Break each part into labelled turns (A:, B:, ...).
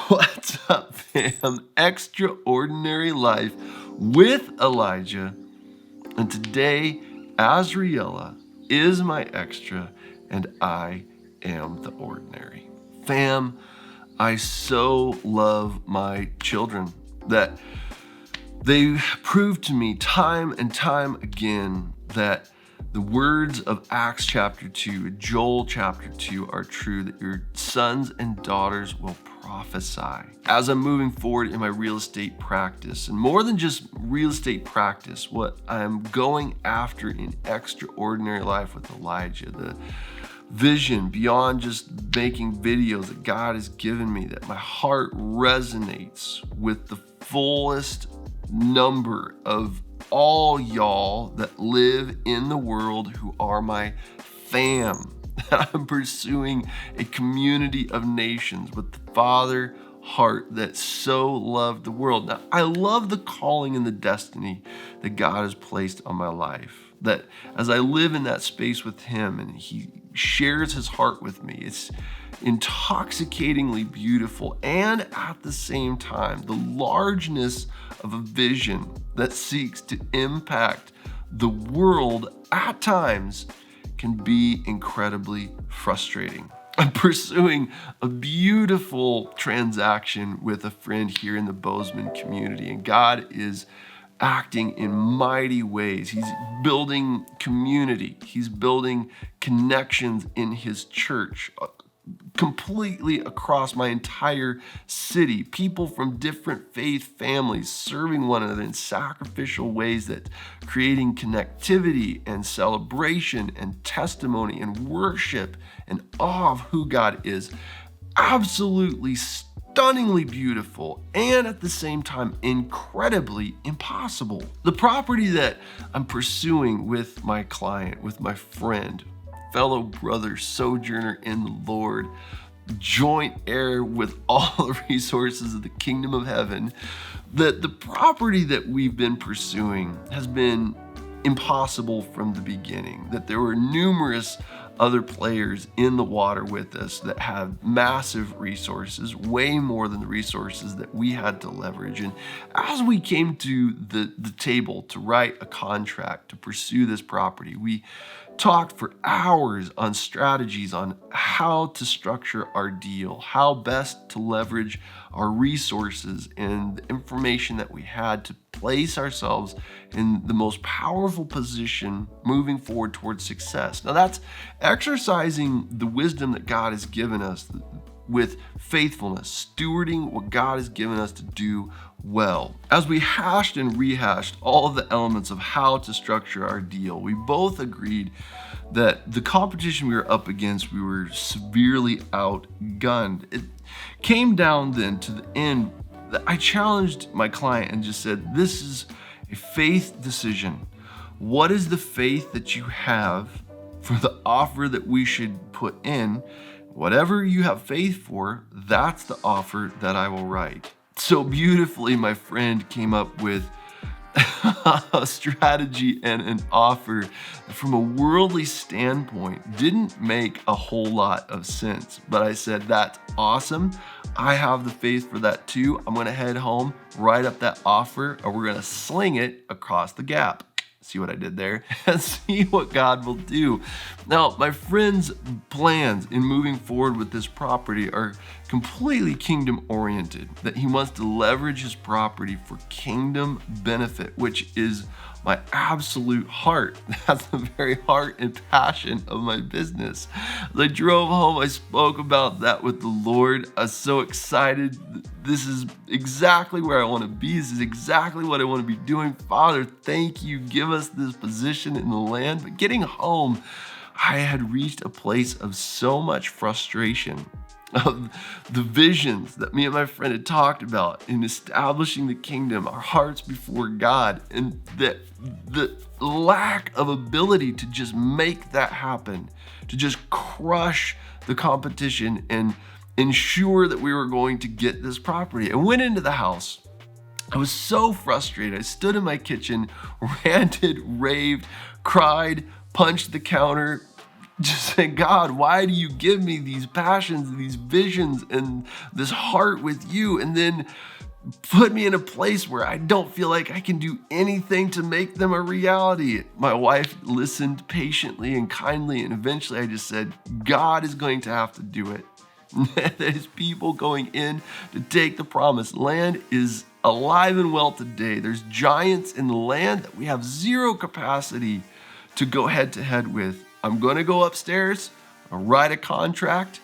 A: What's up, fam? Extraordinary Life with Elijah. And today, Azriella is my extra, and I am the ordinary. Fam, I so love my children that they prove to me time and time again that the words of Acts chapter 2, Joel chapter 2 are true, that your sons and daughters will prophesy. As I'm moving forward in my real estate practice, and more than just real estate practice, what I'm going after in Extraordinary Life with Elijah, the vision beyond just making videos that God has given me, that my heart resonates with the fullest number of all y'all that live in the world who are my fam. I'm pursuing a community of nations with the Father heart that so loved the world. Now, I love the calling and the destiny that God has placed on my life. That as I live in that space with Him and He shares His heart with me, it's intoxicatingly beautiful, and at the same time, the largeness of a vision that seeks to impact the world at times can be incredibly frustrating. I'm pursuing a beautiful transaction with a friend here in the Bozeman community, and God is acting in mighty ways. He's building community. He's building connections in His church completely across my entire city. People from different faith families serving one another in sacrificial ways, that creating connectivity and celebration and testimony and worship and awe of who God is. Absolutely stunningly beautiful, and at the same time incredibly impossible. The property that I'm pursuing with my client, with my friend, fellow brother, sojourner in the Lord, joint heir with all the resources of the kingdom of heaven, that the property that we've been pursuing has been impossible from the beginning, that there were numerous other players in the water with us that have massive resources, way more than the resources that we had to leverage. And as we came to the table to write a contract to pursue this property, we talked for hours on strategies on how to structure our deal, how best to leverage our resources and the information that we had to place ourselves in the most powerful position moving forward towards success. Now, that's exercising the wisdom that God has given us with faithfulness, stewarding what God has given us to do well. As we hashed and rehashed all of the elements of how to structure our deal, we both agreed that the competition we were up against, we were severely outgunned. It came down then to the end that I challenged my client and just said, this is a faith decision. What is the faith that you have for the offer that we should put in? Whatever you have faith for, that's the offer that I will write. So beautifully, my friend came up with a strategy and an offer that from a worldly standpoint didn't make a whole lot of sense. But I said, that's awesome. I have the faith for that too. I'm gonna head home, write up that offer, and we're gonna sling it across the gap. See what I did there? And see what God will do. Now, my friend's plans in moving forward with this property are completely kingdom oriented, that he wants to leverage his property for kingdom benefit, which is my absolute heart. That's the very heart and passion of my business. As I drove home, I spoke about that with the Lord. I was so excited. This is exactly where I want to be. This is exactly what I want to be doing. Father, thank you. Give us this position in the land. But getting home, I had reached a place of so much frustration of the visions that me and my friend had talked about in establishing the kingdom, our hearts before God, and the lack of ability to just make that happen, to just crush the competition and ensure that we were going to get this property. I went into the house. I was so frustrated. I stood in my kitchen, ranted, raved, cried, punched the counter, Just say, God, why do you give me these passions and these visions and this heart with you? And then put me in a place where I don't feel like I can do anything to make them a reality. My wife listened patiently and kindly, and eventually I just said, God is going to have to do it. There's people going in to take the promised land is alive and well today. There's giants in the land that we have zero capacity to go head to head with. I'm going to go upstairs, I'll write a contract,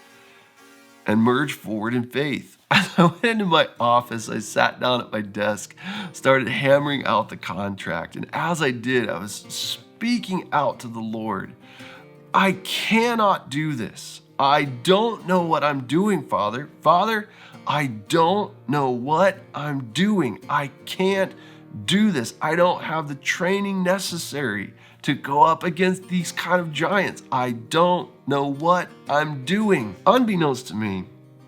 A: and merge forward in faith. As I went into my office, I sat down at my desk, started hammering out the contract. And as I did, I was speaking out to the Lord. I cannot do this. I don't know what I'm doing, Father. Father, I don't know what I'm doing. I can't do this. I don't have the training necessary to go up against these kind of giants. I don't know what I'm doing. Unbeknownst to me,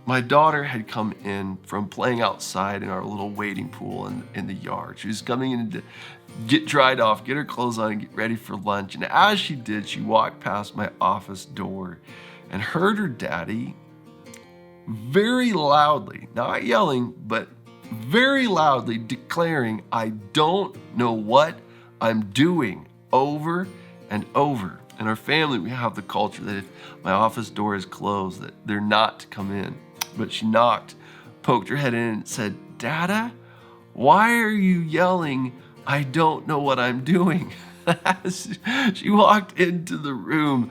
A: my daughter had come in from playing outside in our little wading pool in the yard. She was coming in to get dried off, get her clothes on, and get ready for lunch. And as she did, she walked past my office door and heard her daddy very loudly, not yelling, but very loudly declaring, I don't know what I'm doing, over and over. In our family, we have the culture that if my office door is closed, that they're not to come in. But she knocked, poked her head in and said, Dada, why are you yelling, I don't know what I'm doing? She walked into the room.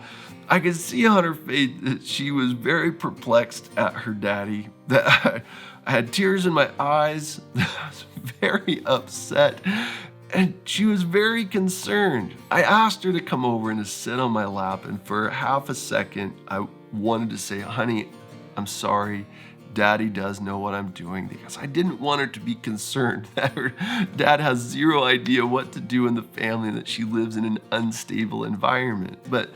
A: I could see on her face that she was very perplexed at her daddy, that I had tears in my eyes. I was very upset, and she was very concerned. I asked her to come over and to sit on my lap, and for half a second, I wanted to say, honey, I'm sorry. Daddy does know what I'm doing, because I didn't want her to be concerned that her dad has zero idea what to do in the family, that she lives in an unstable environment. But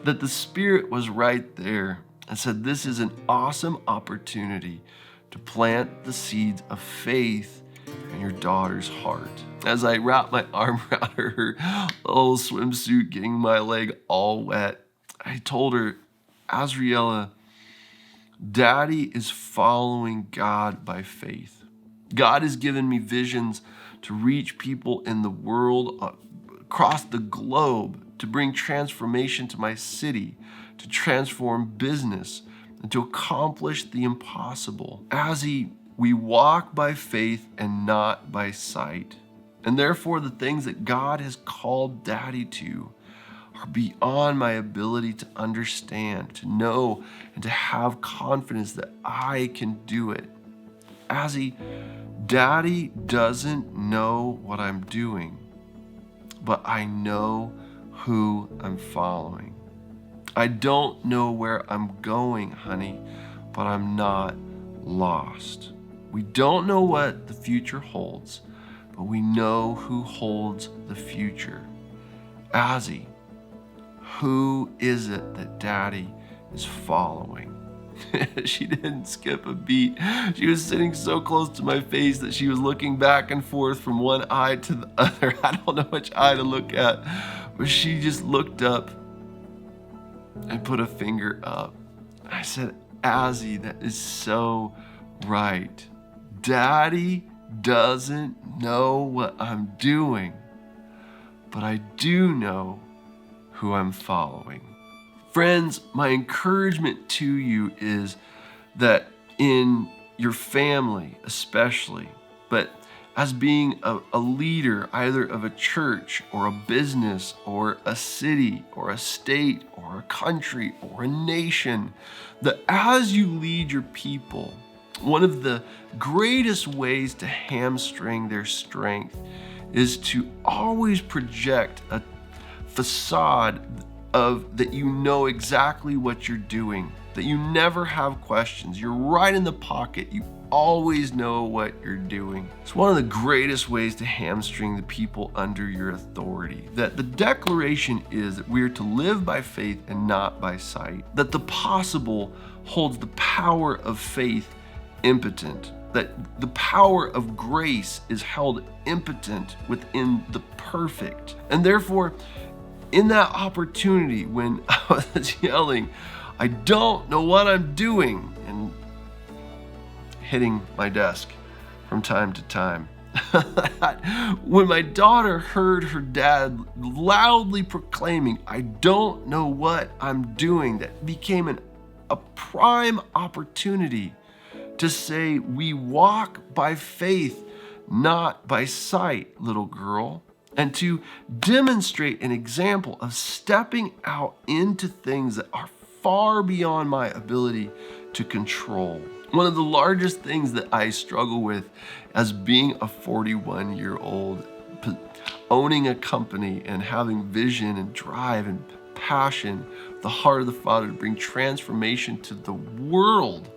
A: that the Spirit was right there and said, this is an awesome opportunity to plant the seeds of faith in your daughter's heart. As I wrapped my arm around her little swimsuit, getting my leg all wet, I told her, Azriela, Daddy is following God by faith. God has given me visions to reach people in the world across the globe, to bring transformation to my city, to transform business, and to accomplish the impossible. Azzy, we walk by faith and not by sight. And therefore, the things that God has called Daddy to are beyond my ability to understand, to know, and to have confidence that I can do it. Azzy, Daddy doesn't know what I'm doing, but I know who I'm following. I don't know where I'm going, honey, but I'm not lost. We don't know what the future holds, but we know who holds the future. Azzy, who is it that Daddy is following? She didn't skip a beat. She was sitting so close to my face that she was looking back and forth from one eye to the other. I don't know which eye to look at, but she just looked up and put a finger up. I said, Azzy, that is so right. Daddy doesn't know what I'm doing, but I do know who I'm following. Friends, my encouragement to you is that in your family especially, but as being a leader either of a church or a business or a city or a state or a country or a nation, that as you lead your people, one of the greatest ways to hamstring their strength is to always project a facade of that you know exactly what you're doing, that you never have questions. You're right in the pocket. You always know what you're doing. It's one of the greatest ways to hamstring the people under your authority. That the declaration is that we are to live by faith and not by sight. That the possible holds the power of faith impotent. That the power of grace is held impotent within the perfect. And therefore, in that opportunity when I was yelling, I don't know what I'm doing, and hitting my desk from time to time. When my daughter heard her dad loudly proclaiming, I don't know what I'm doing, that became a prime opportunity to say, we walk by faith, not by sight, little girl, and to demonstrate an example of stepping out into things that are far beyond my ability to control. One of the largest things that I struggle with as being a 41-year-old, owning a company and having vision and drive and passion, the heart of the Father to bring transformation to the world,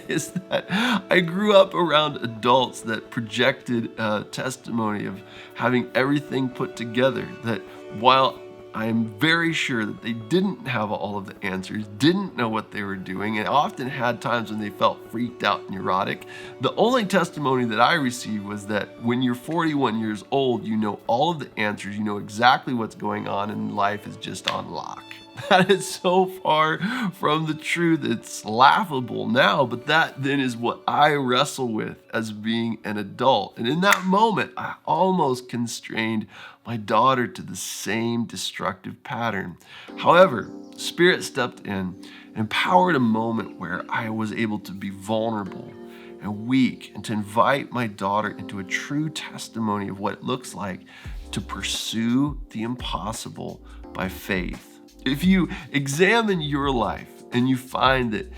A: is that I grew up around adults that projected a testimony of having everything put together, that while I am very sure that they didn't have all of the answers, didn't know what they were doing, and often had times when they felt freaked out and neurotic. The only testimony that I received was that when you're 41 years old, you know all of the answers, you know exactly what's going on, and life is just on lock. That is so far from the truth, it's laughable now, but that then is what I wrestle with as being an adult. And in that moment, I almost constrained my daughter to the same destructive pattern. However, Spirit stepped in and empowered a moment where I was able to be vulnerable and weak, and to invite my daughter into a true testimony of what it looks like to pursue the impossible by faith. If you examine your life and you find that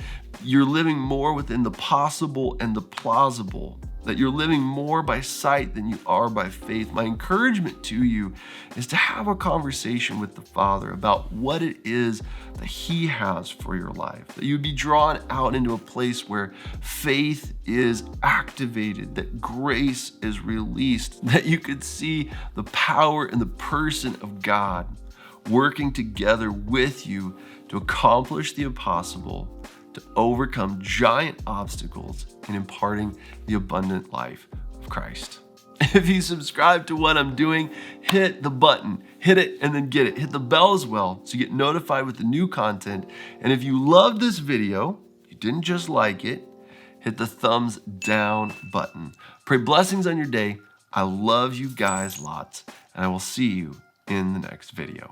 A: you're living more within the possible and the plausible, that you're living more by sight than you are by faith, my encouragement to you is to have a conversation with the Father about what it is that He has for your life, that you'd be drawn out into a place where faith is activated, that grace is released, that you could see the power and the person of God working together with you to accomplish the impossible, to overcome giant obstacles, and imparting the abundant life of Christ. If you subscribe to what I'm doing, hit the button, hit it and then get it. Hit the bell as well so you get notified with the new content. And if you love this video, you didn't just like it, hit the thumbs down button. Pray blessings on your day. I love you guys lots, and I will see you in the next video.